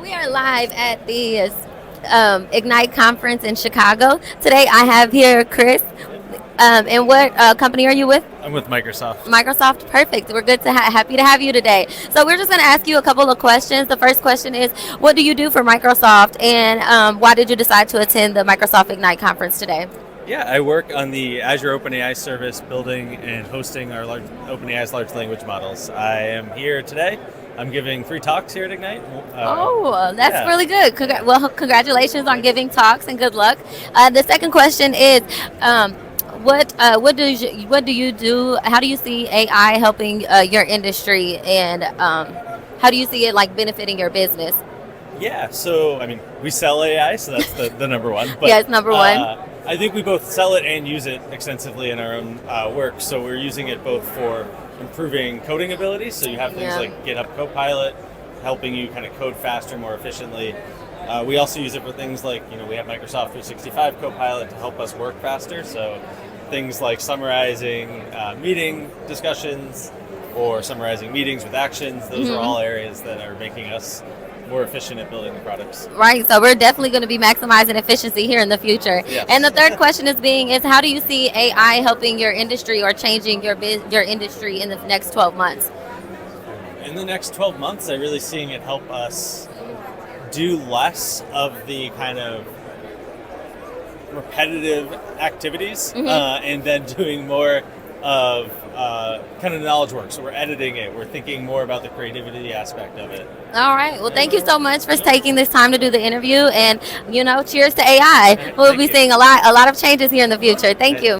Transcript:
We are live at the Ignite conference in Chicago. Today I have here Chris. And what company are you with? I'm with Microsoft. Microsoft, perfect. We're good to happy to have you today. So we're just going to ask you a couple of questions. The first question is, what do you do for Microsoft, and why did you decide to attend the Microsoft Ignite conference today? Yeah, I work on the Azure OpenAI service, building and hosting our OpenAI's large language models. I am here today. I'm giving 3 talks here at Ignite. That's really good. Congratulations on giving talks and good luck. The second question is, what do you do? How do you see AI helping your industry, and how do you see it like benefiting your business? Yeah, so I mean, we sell AI, so that's the number one. But, yes, number one. I think we both sell it and use it extensively in our own work. So we're using it both for improving coding abilities. So you have things like GitHub Copilot helping you kind of code faster, more efficiently. We also use it for things like, we have Microsoft 365 Copilot to help us work faster. So things like summarizing meeting discussions or summarizing meetings with actions, those are all areas that are making us more efficient at building the products. Right, so we're definitely going to be maximizing efficiency here in the future. Yes. And the third question is how do you see AI helping your industry or changing your industry in the next 12 months? In the next 12 months, I'm really seeing it help us do less of the kind of repetitive activities and then doing more of kind of knowledge work. So we're editing it. We're thinking more about the creativity aspect of it. All right. Well, thank you so much for taking this time to do the interview. And, cheers to AI. We'll be seeing a lot of changes here in the future. Thank you.